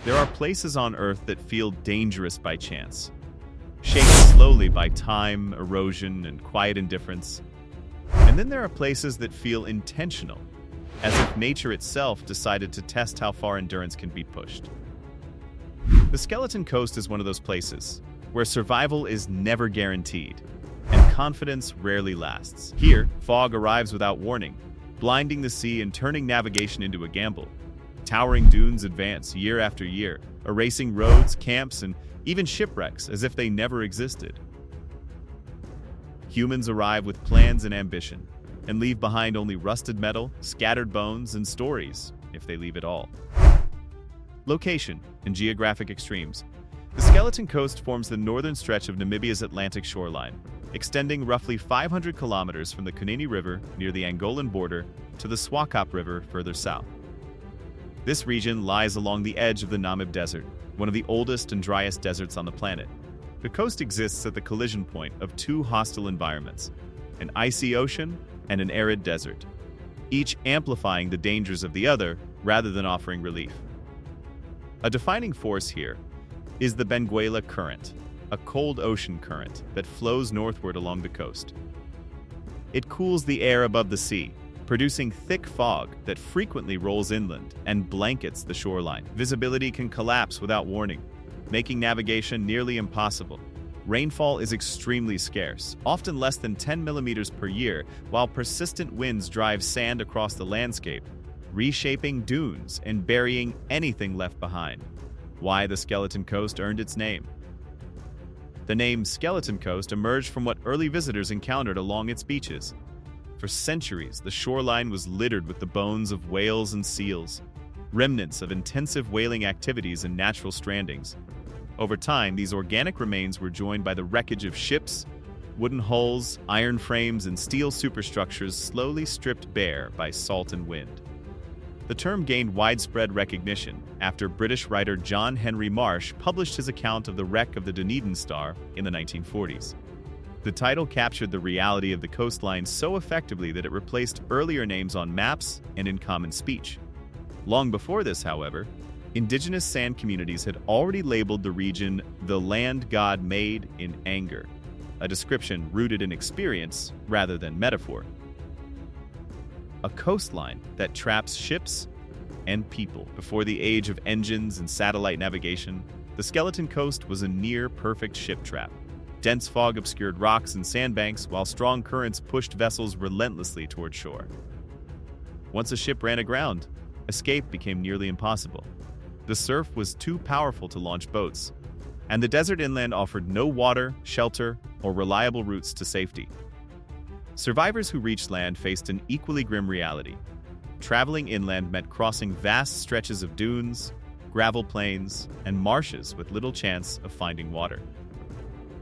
There are places on Earth that feel dangerous by chance, shaped slowly by time, erosion, and quiet indifference. And then there are places that feel intentional, as if nature itself decided to test how far endurance can be pushed. The Skeleton Coast is one of those places where survival is never guaranteed, and confidence rarely lasts. Here, fog arrives without warning, blinding the sea and turning navigation into a gamble. Towering dunes advance year after year, erasing roads, camps, and even shipwrecks as if they never existed. Humans arrive with plans and ambition, and leave behind only rusted metal, scattered bones, and stories, if they leave at all. Location and geographic extremes. The Skeleton Coast forms the northern stretch of Namibia's Atlantic shoreline, extending roughly 500 kilometers from the Kunene River near the Angolan border to the Swakop River further south. This region lies along the edge of the Namib Desert, one of the oldest and driest deserts on the planet. The coast exists at the collision point of two hostile environments, an icy ocean and an arid desert, each amplifying the dangers of the other rather than offering relief. A defining force here is the Benguela Current, a cold ocean current that flows northward along the coast. It cools the air above the sea, producing thick fog that frequently rolls inland and blankets the shoreline. Visibility can collapse without warning, making navigation nearly impossible. Rainfall is extremely scarce, often less than 10 millimeters per year, while persistent winds drive sand across the landscape, reshaping dunes and burying anything left behind. Why the Skeleton Coast earned its name. The name Skeleton Coast emerged from what early visitors encountered along its beaches. For centuries, the shoreline was littered with the bones of whales and seals, remnants of intensive whaling activities and natural strandings. Over time, these organic remains were joined by the wreckage of ships, wooden hulls, iron frames, and steel superstructures slowly stripped bare by salt and wind. The term gained widespread recognition after British writer John Henry Marsh published his account of the wreck of the Dunedin Star in the 1940s. The title captured the reality of the coastline so effectively that it replaced earlier names on maps and in common speech. Long before this, however, indigenous sand communities had already labeled the region the land God made in anger, a description rooted in experience rather than metaphor. A coastline that traps ships and people. Before the age of engines and satellite navigation, the Skeleton Coast was a near-perfect ship trap. Dense fog obscured rocks and sandbanks, while strong currents pushed vessels relentlessly toward shore. Once a ship ran aground, escape became nearly impossible. The surf was too powerful to launch boats, and the desert inland offered no water, shelter, or reliable routes to safety. Survivors who reached land faced an equally grim reality. Traveling inland meant crossing vast stretches of dunes, gravel plains, and marshes with little chance of finding water.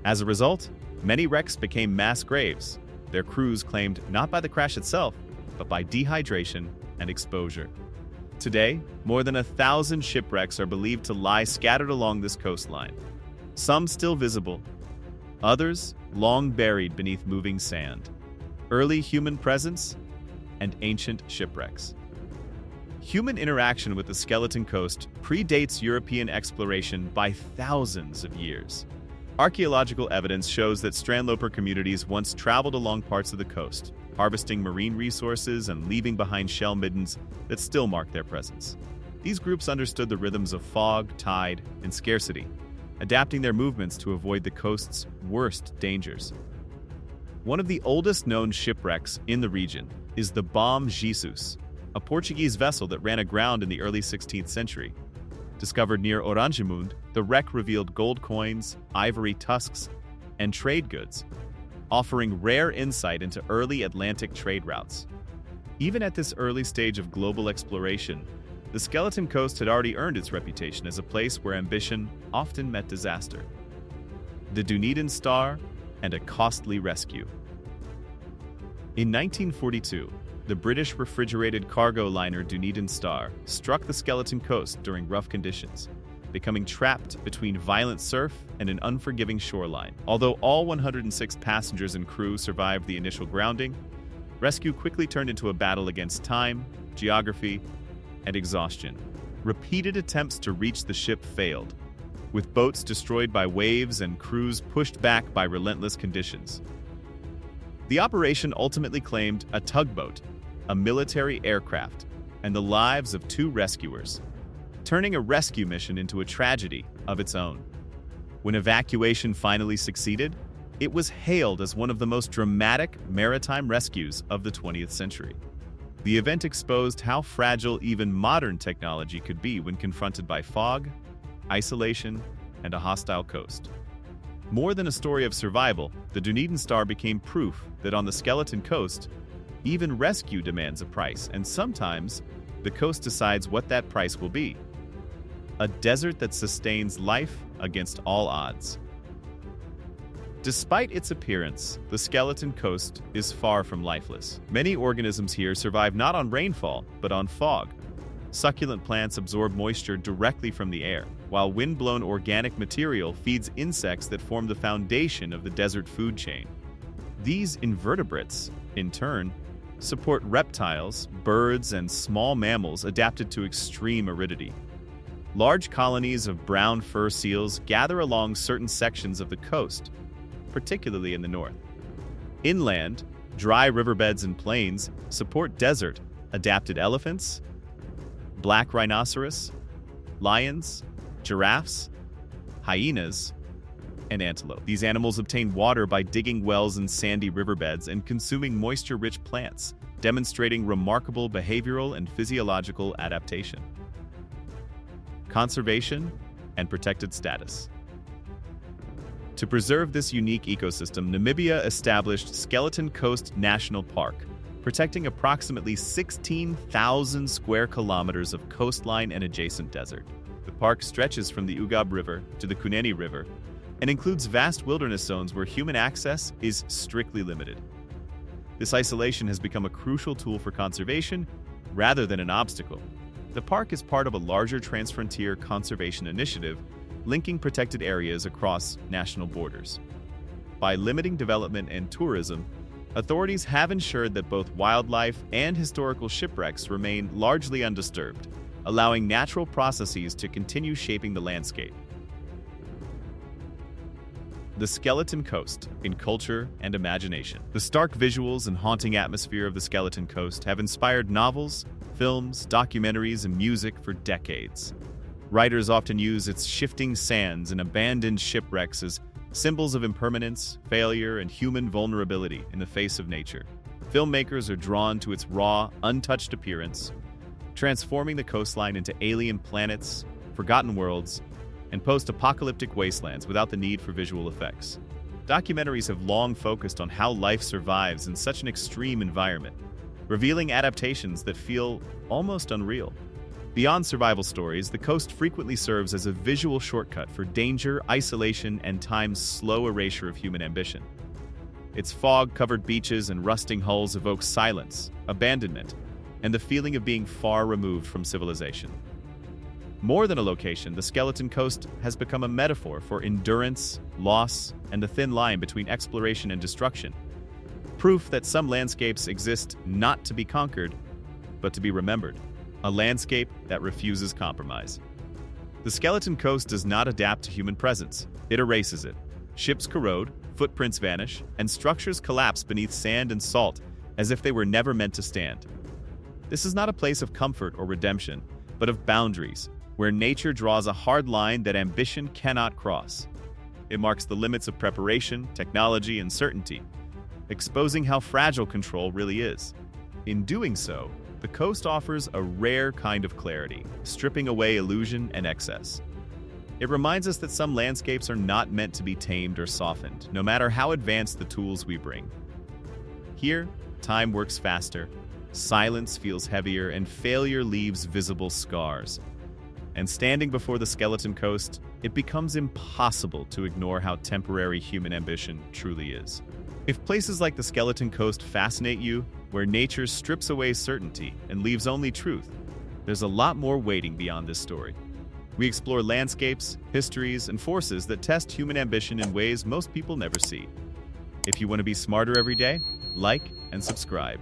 As a result, many wrecks became mass graves, their crews claimed not by the crash itself, but by dehydration and exposure. Today, more than 1,000 shipwrecks are believed to lie scattered along this coastline, some still visible, others long buried beneath moving sand. Early human presence and ancient shipwrecks. Human interaction with the Skeleton Coast predates European exploration by thousands of years. Archaeological evidence shows that strandloper communities once traveled along parts of the coast, harvesting marine resources and leaving behind shell middens that still mark their presence. These groups understood the rhythms of fog, tide, and scarcity, adapting their movements to avoid the coast's worst dangers. One of the oldest known shipwrecks in the region is the Bom Jesus, a Portuguese vessel that ran aground in the early 16th century. Discovered near Oranjemund, the wreck revealed gold coins, ivory tusks, and trade goods, offering rare insight into early Atlantic trade routes. Even at this early stage of global exploration, the Skeleton Coast had already earned its reputation as a place where ambition often met disaster. The Dunedin Star and a costly rescue. In 1942, the British refrigerated cargo liner Dunedin Star struck the Skeleton Coast during rough conditions, becoming trapped between violent surf and an unforgiving shoreline. Although all 106 passengers and crew survived the initial grounding, rescue quickly turned into a battle against time, geography, and exhaustion. Repeated attempts to reach the ship failed, with boats destroyed by waves and crews pushed back by relentless conditions. The operation ultimately claimed a tugboat, a military aircraft, and the lives of 2 rescuers, turning a rescue mission into a tragedy of its own. When evacuation finally succeeded, it was hailed as one of the most dramatic maritime rescues of the 20th century. The event exposed how fragile even modern technology could be when confronted by fog, isolation, and a hostile coast. More than a story of survival, the Dunedin Star became proof that on the Skeleton Coast, even rescue demands a price, and sometimes the coast decides what that price will be. A desert that sustains life against all odds. Despite its appearance, the Skeleton Coast is far from lifeless. Many organisms here survive not on rainfall, but on fog. Succulent plants absorb moisture directly from the air, while wind-blown organic material feeds insects that form the foundation of the desert food chain. These invertebrates, in turn, support reptiles, birds, and small mammals adapted to extreme aridity. Large colonies of brown fur seals gather along certain sections of the coast, particularly in the north. Inland, dry riverbeds and plains support desert-adapted elephants, black rhinoceros, lions, giraffes, hyenas, and antelope. These animals obtain water by digging wells in sandy riverbeds and consuming moisture-rich plants, demonstrating remarkable behavioral and physiological adaptation. Conservation and protected status. To preserve this unique ecosystem, Namibia established Skeleton Coast National Park, protecting approximately 16,000 square kilometers of coastline and adjacent desert. The park stretches from the Ugab River to the Kunene River and includes vast wilderness zones where human access is strictly limited. This isolation has become a crucial tool for conservation rather than an obstacle. The park is part of a larger transfrontier conservation initiative linking protected areas across national borders. By limiting development and tourism, authorities have ensured that both wildlife and historical shipwrecks remain largely undisturbed, allowing natural processes to continue shaping the landscape. The Skeleton Coast in culture and imagination. The stark visuals and haunting atmosphere of the Skeleton Coast have inspired novels, films, documentaries, and music for decades. Writers often use its shifting sands and abandoned shipwrecks as symbols of impermanence, failure, and human vulnerability in the face of nature. Filmmakers are drawn to its raw, untouched appearance, transforming the coastline into alien planets, forgotten worlds, and post-apocalyptic wastelands without the need for visual effects. Documentaries have long focused on how life survives in such an extreme environment, revealing adaptations that feel almost unreal. Beyond survival stories, the coast frequently serves as a visual shortcut for danger, isolation, and time's slow erasure of human ambition. Its fog-covered beaches and rusting hulls evoke silence, abandonment, and the feeling of being far removed from civilization. More than a location, the Skeleton Coast has become a metaphor for endurance, loss, and the thin line between exploration and destruction. Proof that some landscapes exist not to be conquered, but to be remembered. A landscape that refuses compromise. The Skeleton Coast does not adapt to human presence. It erases it. Ships corrode, footprints vanish, and structures collapse beneath sand and salt as if they were never meant to stand. This is not a place of comfort or redemption, but of boundaries, where nature draws a hard line that ambition cannot cross. It marks the limits of preparation, technology, and certainty, exposing how fragile control really is. In doing so, the coast offers a rare kind of clarity, stripping away illusion and excess. It reminds us that some landscapes are not meant to be tamed or softened, no matter how advanced the tools we bring. Here, time works faster, silence feels heavier, and failure leaves visible scars. And standing before the Skeleton Coast, it becomes impossible to ignore how temporary human ambition truly is. If places like the Skeleton Coast fascinate you, where nature strips away certainty and leaves only truth, there's a lot more waiting beyond this story. We explore landscapes, histories, and forces that test human ambition in ways most people never see. If you want to be smarter every day, like and subscribe.